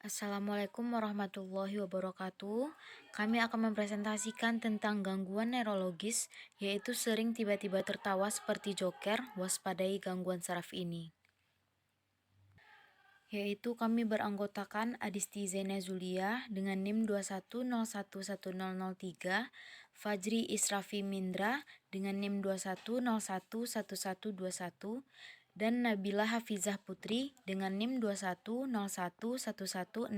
Assalamualaikum warahmatullahi wabarakatuh. Kami akan mempresentasikan tentang gangguan neurologis, yaitu sering tiba-tiba tertawa seperti joker. Waspadai gangguan saraf ini. Yaitu kami beranggotakan Adisti Zaina Zulia dengan NIM 210110003, Fajri Israfi Mindra dengan NIM 21011121, dan Nabila Hafizah Putri dengan NIM 21011166.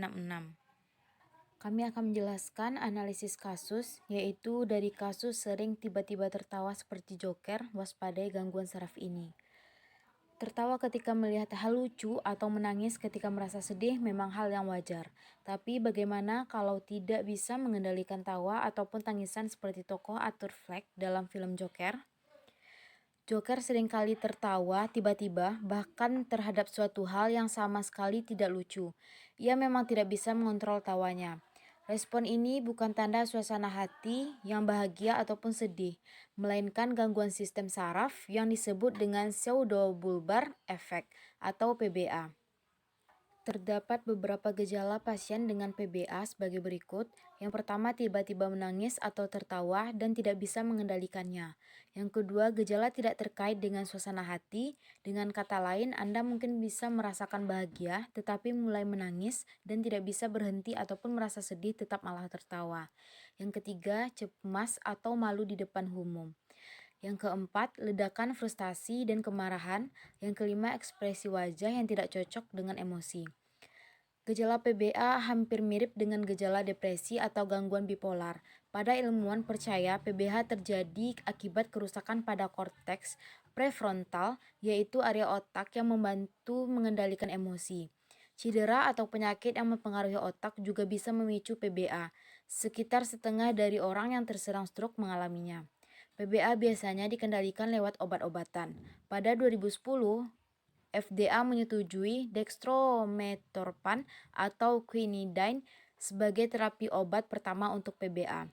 Kami akan menjelaskan analisis kasus, yaitu dari kasus sering tiba-tiba tertawa seperti joker. Waspadai gangguan saraf ini. Tertawa ketika melihat hal lucu atau menangis ketika merasa sedih memang hal yang wajar. Tapi bagaimana kalau tidak bisa mengendalikan tawa ataupun tangisan seperti tokoh Arthur Fleck dalam film Joker? Joker seringkali tertawa tiba-tiba, bahkan terhadap suatu hal yang sama sekali tidak lucu. Ia memang tidak bisa mengontrol tawanya. Respon ini bukan tanda suasana hati yang bahagia ataupun sedih, melainkan gangguan sistem saraf yang disebut dengan pseudobulbar effect atau PBA. Terdapat beberapa gejala pasien dengan PBA sebagai berikut. Yang pertama, tiba-tiba menangis atau tertawa dan tidak bisa mengendalikannya. Yang kedua, gejala tidak terkait dengan suasana hati. Dengan kata lain, Anda mungkin bisa merasakan bahagia, tetapi mulai menangis dan tidak bisa berhenti ataupun merasa sedih tetap malah tertawa. Yang ketiga, cemas atau malu di depan umum. Yang keempat, ledakan frustasi dan kemarahan. Yang kelima, ekspresi wajah yang tidak cocok dengan emosi. Gejala PBA hampir mirip dengan gejala depresi atau gangguan bipolar. Pada ilmuwan percaya PBH terjadi akibat kerusakan pada korteks prefrontal, yaitu area otak yang membantu mengendalikan emosi. Cedera atau penyakit yang mempengaruhi otak juga bisa memicu PBA. Sekitar setengah dari orang yang terserang stroke mengalaminya. PBA biasanya dikendalikan lewat obat-obatan. Pada 2010, FDA menyetujui dextromethorphan atau quinidine sebagai terapi obat pertama untuk PBA.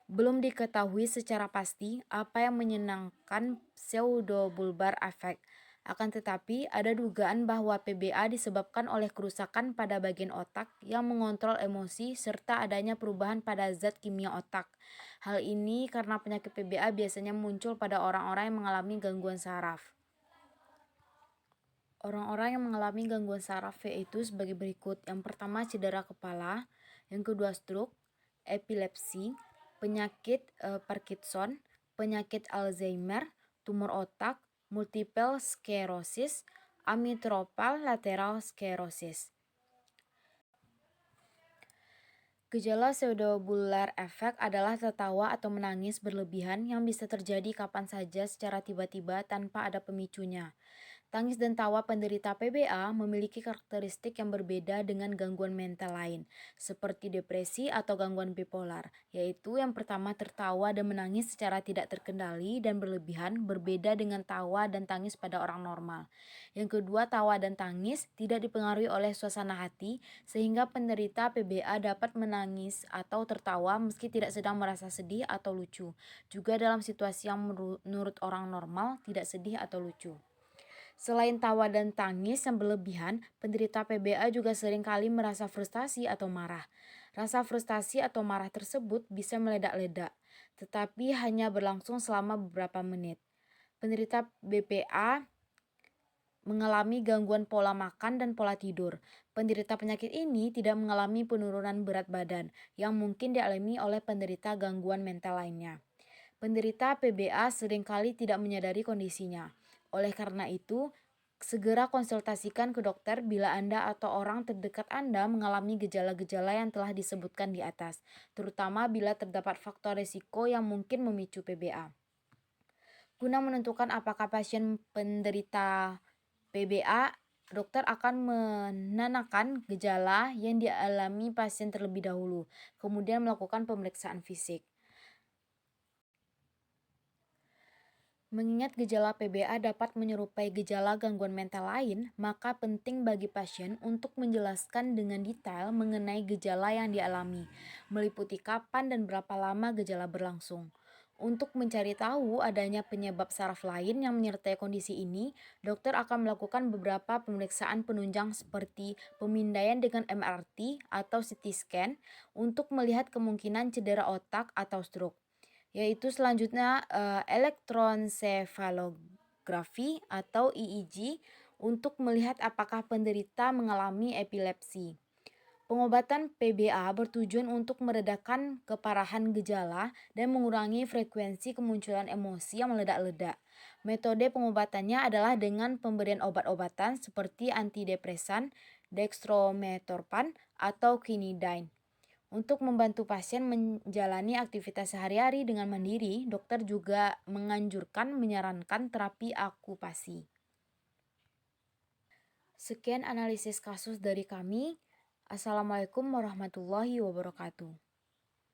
Belum diketahui secara pasti apa yang menyenangkan pseudobulbar effect. Akan tetapi, ada dugaan bahwa PBA disebabkan oleh kerusakan pada bagian otak yang mengontrol emosi serta adanya perubahan pada zat kimia otak. Hal ini karena penyakit PBA biasanya muncul pada orang-orang yang mengalami gangguan saraf. Orang-orang yang mengalami gangguan saraf yaitu sebagai berikut. Yang pertama, cedera kepala. Yang kedua, stroke, epilepsi, penyakit Parkinson, penyakit Alzheimer, tumor otak, multiple sclerosis, amyotropal lateral sclerosis. Gejala pseudobulbar effect adalah tertawa atau menangis berlebihan yang bisa terjadi kapan saja secara tiba-tiba tanpa ada pemicunya. Tangis dan tawa penderita PBA memiliki karakteristik yang berbeda dengan gangguan mental lain, seperti depresi atau gangguan bipolar, yaitu yang pertama tertawa dan menangis secara tidak terkendali dan berlebihan berbeda dengan tawa dan tangis pada orang normal. Yang kedua, tawa dan tangis tidak dipengaruhi oleh suasana hati, sehingga penderita PBA dapat menangis atau tertawa meski tidak sedang merasa sedih atau lucu, juga dalam situasi yang menurut orang normal tidak sedih atau lucu. Selain tawa dan tangis yang berlebihan, penderita PBA juga seringkali merasa frustasi atau marah. Rasa frustasi atau marah tersebut bisa meledak-ledak, tetapi hanya berlangsung selama beberapa menit. Penderita BPA mengalami gangguan pola makan dan pola tidur. Penderita penyakit ini tidak mengalami penurunan berat badan yang mungkin dialami oleh penderita gangguan mental lainnya. Penderita PBA seringkali tidak menyadari kondisinya. Oleh karena itu, segera konsultasikan ke dokter bila Anda atau orang terdekat Anda mengalami gejala-gejala yang telah disebutkan di atas, terutama bila terdapat faktor risiko yang mungkin memicu PBA. Guna menentukan apakah pasien penderita PBA, dokter akan menanyakan gejala yang dialami pasien terlebih dahulu, kemudian melakukan pemeriksaan fisik. Mengingat gejala PBA dapat menyerupai gejala gangguan mental lain, maka penting bagi pasien untuk menjelaskan dengan detail mengenai gejala yang dialami, meliputi kapan dan berapa lama gejala berlangsung. Untuk mencari tahu adanya penyebab saraf lain yang menyertai kondisi ini, dokter akan melakukan beberapa pemeriksaan penunjang seperti pemindaian dengan MRT atau CT scan untuk melihat kemungkinan cedera otak atau stroke. Yaitu selanjutnya elektronsefalografi atau EEG untuk melihat apakah penderita mengalami epilepsi. Pengobatan PBA bertujuan untuk meredakan keparahan gejala dan mengurangi frekuensi kemunculan emosi yang meledak-ledak. Metode pengobatannya adalah dengan pemberian obat-obatan seperti antidepresan, dextromethorphan, atau quinidine. Untuk membantu pasien menjalani aktivitas sehari-hari dengan mandiri, dokter juga menyarankan terapi akupasi. Sekian analisis kasus dari kami. Assalamualaikum warahmatullahi wabarakatuh.